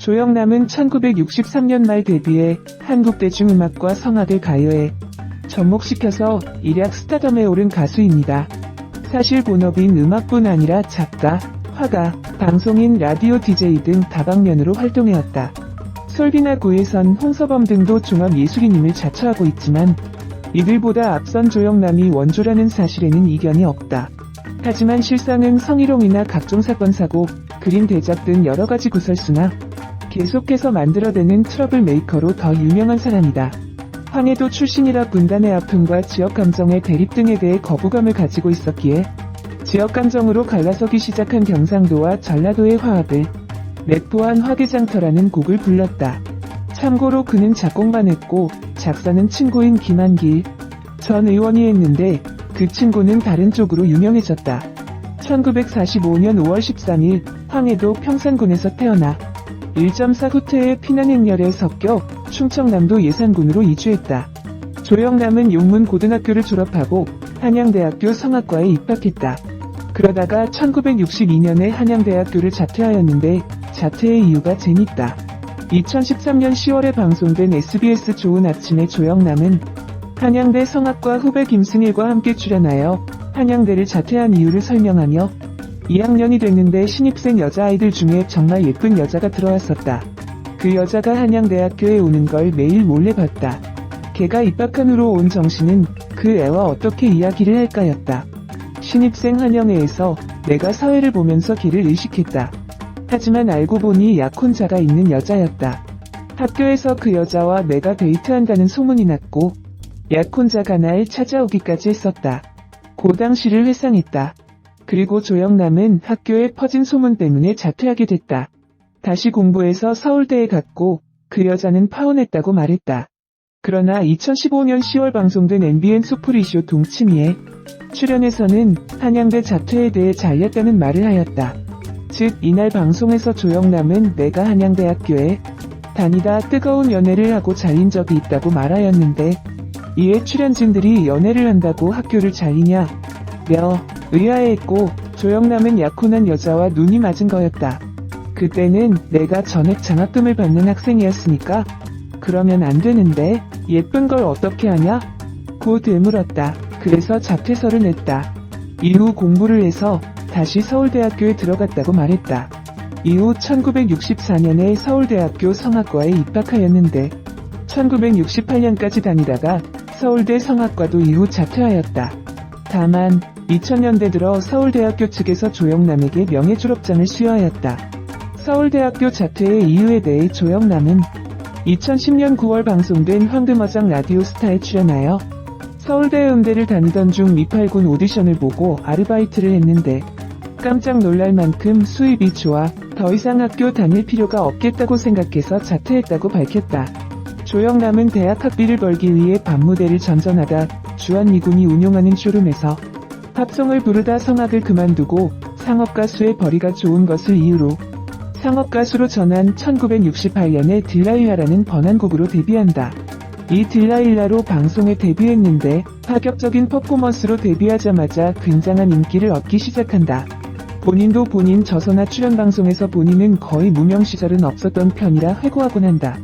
조영남은 1963년 말 데뷔해 한국 대중음악과 성악을 가요에 접목시켜서 일약 스타덤에 오른 가수입니다. 사실 본업인 음악뿐 아니라 작가, 화가, 방송인, 라디오 DJ 등 다방면으로 활동해왔다. 솔비나 고혜선, 홍서범 등도 종합예술인임을 자처하고 있지만 이들보다 앞선 조영남이 원조라는 사실에는 이견이 없다. 하지만 실상은 성희롱이나 각종 사건 사고, 그림 대작 등 여러가지 구설수나 계속해서 만들어내는 트러블 메이커로 더 유명한 사람이다. 황해도 출신이라 분단의 아픔과 지역감정의 대립 등에 대해 거부감을 가지고 있었기에 지역감정으로 갈라서기 시작한 경상도와 전라도의 화합을 내포한 화개장터라는 곡을 불렀다. 참고로 그는 작곡만 했고 작사는 친구인 김한길 전 의원이 했는데 그 친구는 다른 쪽으로 유명해졌다. 1945년 5월 13일 황해도 평산군에서 태어나 1.4 후퇴의 피난행렬에 섞여 충청남도 예산군으로 이주했다. 조영남은 용문고등학교를 졸업하고 한양대학교 성악과에 입학했다. 그러다가 1962년에 한양대학교를 자퇴하였는데 자퇴의 이유가 재밌다. 2013년 10월에 방송된 SBS 좋은 아침에 조영남은 한양대 성악과 후배 김승일과 함께 출연하여 한양대를 자퇴한 이유를 설명하며 2학년이 됐는데 신입생 여자아이들 중에 정말 예쁜 여자가 들어왔었다. 그 여자가 한양대학교에 오는 걸 매일 몰래 봤다. 걔가 입학한 후로 온 정신은 그 애와 어떻게 이야기를 할까였다. 신입생 환영회에서 내가 사회를 보면서 걔를 의식했다. 하지만 알고 보니 약혼자가 있는 여자였다. 학교에서 그 여자와 내가 데이트한다는 소문이 났고 약혼자가 날 찾아오기까지 했었다. 그 당시를 회상했다. 그리고 조영남은 학교에 퍼진 소문 때문에 자퇴하게 됐다. 다시 공부해서 서울대에 갔고 그 여자는 파혼했다고 말했다. 그러나 2015년 10월 방송된 MBN 소프리쇼 동치미에 출연해서는 한양대 자퇴에 대해 잘렸다는 말을 하였다. 즉 이날 방송에서 조영남은 내가 한양대학교에 다니다 뜨거운 연애를 하고 잘린 적이 있다고 말하였는데 이에 출연진들이 연애를 한다고 학교를 잘리냐 며 의아해했고 조영남은 약혼한 여자와 눈이 맞은 거였다. 그때는 내가 전액 장학금을 받는 학생이었으니까 그러면 안 되는데 예쁜 걸 어떻게 하냐? 고 되물었다. 그래서 자퇴서를 냈다. 이후 공부를 해서 다시 서울대학교에 들어갔다고 말했다. 이후 1964년에 서울대학교 성악과에 입학하였는데 1968년까지 다니다가 서울대 성악과도 이후 자퇴하였다. 다만 2000년대 들어 서울대학교 측에서 조영남에게 명예졸업장을 수여하였다. 서울대학교 자퇴의 이유에 대해 조영남은 2010년 9월 방송된 황금어장 라디오스타에 출연하여 서울대 음대를 다니던 중 미팔군 오디션을 보고 아르바이트를 했는데 깜짝 놀랄 만큼 수입이 좋아 더 이상 학교 다닐 필요가 없겠다고 생각해서 자퇴했다고 밝혔다. 조영남은 대학 학비를 벌기 위해 밤무대를 전전하다 주한미군이 운용하는 쇼룸에서 팝송을 부르다 성악을 그만두고 상업가수의 벌이가 좋은 것을 이유로 상업가수로 전환 1968년에 딜라일라라는 번안곡으로 데뷔한다. 이 딜라일라로 방송에 데뷔했는데 파격적인 퍼포먼스로 데뷔하자마자 굉장한 인기를 얻기 시작한다. 본인도 본인 저서나 출연방송에서 본인은 거의 무명 시절은 없었던 편이라 회고하곤 한다.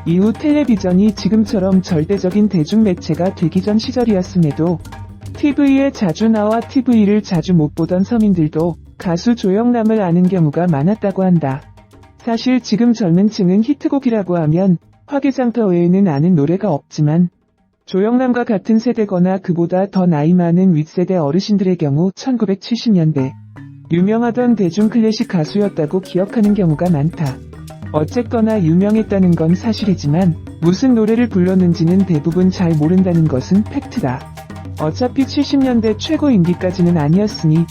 이후 텔레비전이 지금처럼 절대적인 대중매체가 되기 전 시절이었음에도 TV에 자주 나와 TV를 자주 못 보던 서민들도 가수 조영남을 아는 경우가 많았다고 한다. 사실 지금 젊은 층은 히트곡이라고 하면 화개장터 외에는 아는 노래가 없지만 조영남과 같은 세대거나 그보다 더 나이 많은 윗세대 어르신들의 경우 1970년대 유명하던 대중 클래식 가수였다고 기억하는 경우가 많다. 어쨌거나 유명했다는 건 사실이지만 무슨 노래를 불렀는지는 대부분 잘 모른다는 것은 팩트다. 어차피 70년대 최고 인기까지는 아니었으니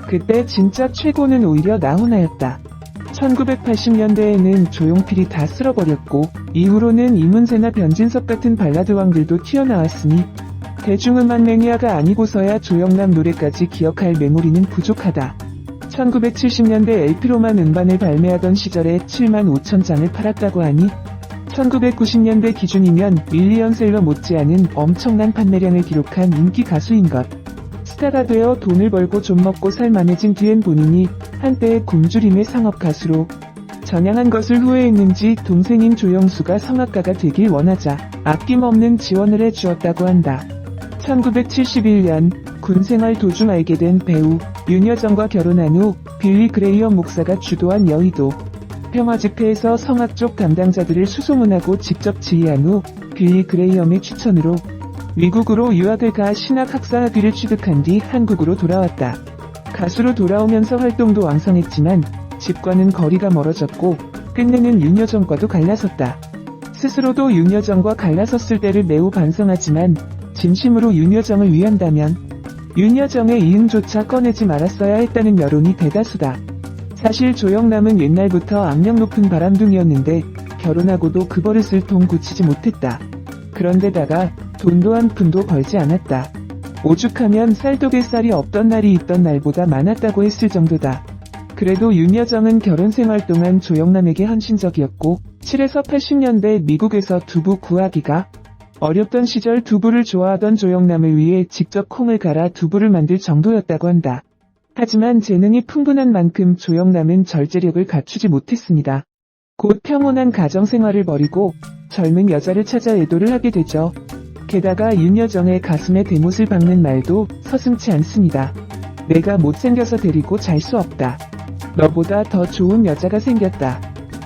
그때 진짜 최고는 오히려 나훈아였다. 1980년대에는 조용필이 다 쓸어버렸고 이후로는 이문세나 변진섭 같은 발라드왕들도 튀어나왔으니 대중음악 매니아가 아니고서야 조영남 노래까지 기억할 메모리는 부족하다. 1970년대 LP로만 음반을 발매하던 시절에 7만 5천 장을 팔았다고 하니 1990년대 기준이면 밀리언셀러 못지않은 엄청난 판매량을 기록한 인기 가수인 것. 스타가 되어 돈을 벌고 좀 먹고 살만해진 뒤엔 본인이 한때의 굶주림의 상업 가수로 전향한 것을 후회했는지 동생인 조영수가 성악가가 되길 원하자 아낌없는 지원을 해주었다고 한다. 1971년 군생활 도중 알게 된 배우 윤여정과 결혼한 후 빌리 그레이엄 목사가 주도한 여의도 평화 집회에서 성악 쪽 담당자들을 수소문하고 직접 지휘한 후 빌리 그레이엄의 추천으로 미국으로 유학을 가 신학 학사 학위를 취득한 뒤 한국으로 돌아왔다. 가수로 돌아오면서 활동도 왕성했지만 집과는 거리가 멀어졌고 끝내는 윤여정과도 갈라섰다. 스스로도 윤여정과 갈라섰을 때를 매우 반성하지만 진심으로 윤여정을 위한다면 윤여정의 이응조차 꺼내지 말았어야 했다는 여론이 대다수다. 사실 조영남은 옛날부터 악명 높은 바람둥이였는데 결혼하고도 그 버릇을 통 고치지 못했다. 그런데다가 돈도 한 푼도 벌지 않았다. 오죽하면 쌀독에 쌀이 없던 날이 있던 날보다 많았다고 했을 정도다. 그래도 윤여정은 결혼 생활 동안 조영남에게 헌신적이었고 7에서 80년대 미국에서 두부 구하기가 어렵던 시절 두부를 좋아하던 조영남을 위해 직접 콩을 갈아 두부를 만들 정도였다고 한다. 하지만 재능이 풍부한 만큼 조영남은 절제력을 갖추지 못했습니다. 곧 평온한 가정생활을 벌이고 젊은 여자를 찾아 애도를 하게 되죠. 게다가 윤여정의 가슴에 대못을 박는 말도 서슴지 않습니다. 내가 못생겨서 데리고 잘 수 없다. 너보다 더 좋은 여자가 생겼다.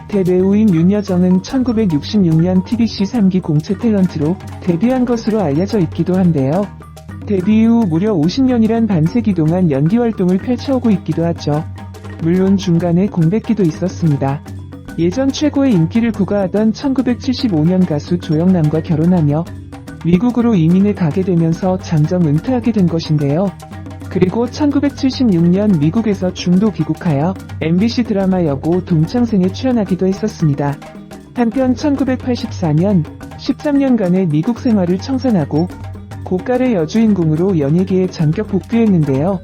대배우인 윤여정은 1966년 TBC 3기 공채 탤런트로 데뷔한 것으로 알려져 있기도 한데요. 데뷔 후 무려 50년이란 반세기 동안 연기 활동을 펼쳐오고 있기도 하죠. 물론 중간에 공백기도 있었습니다. 예전 최고의 인기를 구가하던 1975년 가수 조영남과 결혼하며 미국으로 이민을 가게 되면서 잠정 은퇴하게 된 것인데요. 그리고 1976년 미국에서 중도 귀국하여 MBC 드라마 여고 동창생에 출연하기도 했었습니다. 한편 1984년 13년간의 미국 생활을 청산하고 고가의 여주인공으로 연예계에 전격 복귀했는데요.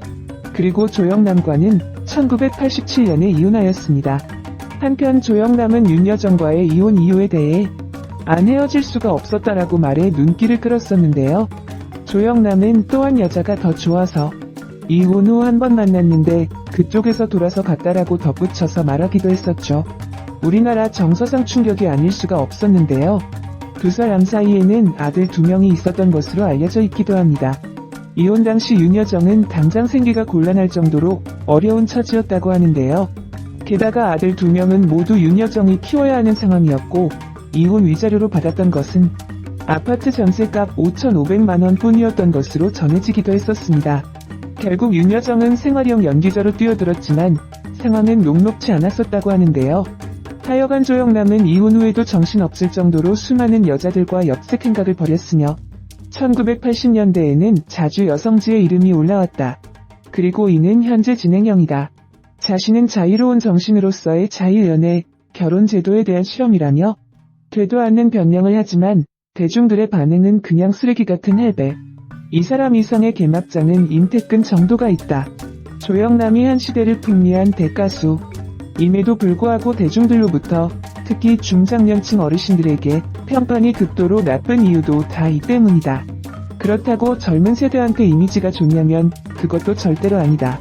그리고 조영남과는 1987년에 이혼하였습니다. 한편 조영남은 윤여정과의 이혼 이유에 대해 안 헤어질 수가 없었다라고 말해 눈길을 끌었었는데요. 조영남은 또한 여자가 더 좋아서 이혼 후 한 번 만났는데 그쪽에서 돌아서 갔다라고 덧붙여서 말하기도 했었죠. 우리나라 정서상 충격이 아닐 수가 없었는데요. 두 사람 사이에는 아들 2명이 있었던 것으로 알려져 있기도 합니다. 이혼 당시 윤여정은 당장 생계가 곤란할 정도로 어려운 처지였다고 하는데요. 게다가 아들 2명은 모두 윤여정이 키워야 하는 상황이었고 이혼 위자료로 받았던 것은 아파트 전세값 5,500만원 뿐이었던 것으로 전해지기도 했었습니다. 결국 윤여정은 생활형 연기자로 뛰어들었지만 상황은 녹록지 않았었다고 하는데요. 하여간 조영남은 이혼 후에도 정신없을 정도로 수많은 여자들과 엽색 행각을 벌였으며 1980년대에는 자주 여성지의 이름이 올라왔다. 그리고 이는 현재 진행형이다. 자신은 자유로운 정신으로서의 자유연애, 결혼 제도에 대한 실험이라며 되도 않는 변명을 하지만 대중들의 반응은 그냥 쓰레기 같은 헬배. 이 사람 이상의 개막장은 임태근 정도가 있다. 조영남이 한 시대를 풍미한 대가수. 임에도 불구하고 대중들로부터 특히 중장년층 어르신들에게 평판이 극도로 나쁜 이유도 다 이 때문이다. 그렇다고 젊은 세대한테 이미지가 좋냐면 그것도 절대로 아니다.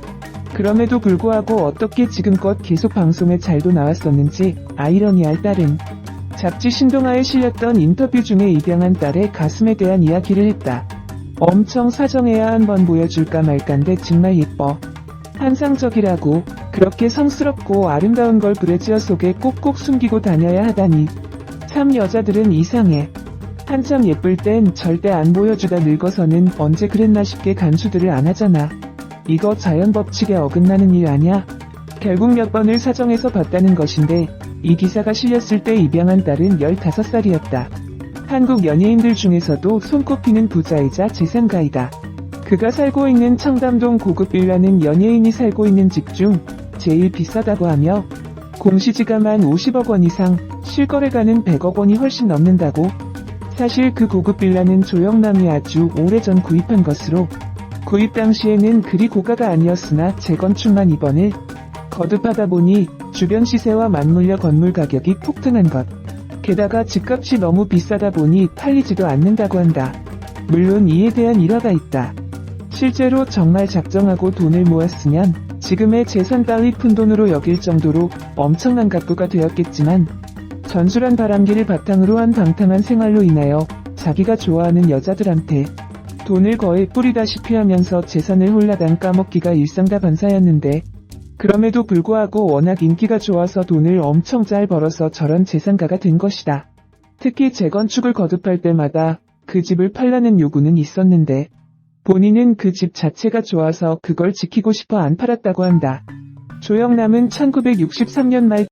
그럼에도 불구하고 어떻게 지금껏 계속 방송에 잘도 나왔었는지 아이러니할 따름. 잡지 신동아에 실렸던 인터뷰 중에 입양한 딸의 가슴에 대한 이야기를 했다. 엄청 사정해야 한번 보여줄까 말까인데 정말 예뻐. 환상적이라고 그렇게 성스럽고 아름다운 걸 브래지어 속에 꼭꼭 숨기고 다녀야 하다니. 참 여자들은 이상해. 한참 예쁠 땐 절대 안 보여주다 늙어서는 언제 그랬나 싶게 간수들을 안 하잖아. 이거 자연 법칙에 어긋나는 일 아냐? 결국 몇 번을 사정해서 봤다는 것인데 이 기사가 실렸을 때 입양한 딸은 15살이었다. 한국 연예인들 중에서도 손꼽히는 부자이자 재산가이다. 그가 살고 있는 청담동 고급 빌라는 연예인이 살고 있는 집 중 제일 비싸다고 하며 공시지가만 50억 원 이상, 실거래가는 100억 원이 훨씬 넘는다고. 사실 그 고급 빌라는 조영남이 아주 오래전 구입한 것으로 구입 당시에는 그리 고가가 아니었으나 재건축만 이번을 거듭하다 보니 주변 시세와 맞물려 건물 가격이 폭등한 것. 게다가 집값이 너무 비싸다 보니 팔리지도 않는다고 한다. 물론 이에 대한 일화가 있다. 실제로 정말 작정하고 돈을 모았으면 지금의 재산 따위 푼돈으로 여길 정도로 엄청난 갑부가 되었겠지만 전술한 바람기를 바탕으로 한 방탕한 생활로 인하여 자기가 좋아하는 여자들한테 돈을 거의 뿌리다시피 하면서 재산을 홀라당 까먹기가 일상다반사였는데, 그럼에도 불구하고 워낙 인기가 좋아서 돈을 엄청 잘 벌어서 저런 재산가가 된 것이다. 특히 재건축을 거듭할 때마다 그 집을 팔라는 요구는 있었는데 본인은 그 집 자체가 좋아서 그걸 지키고 싶어 안 팔았다고 한다. 조영남은 1963년 말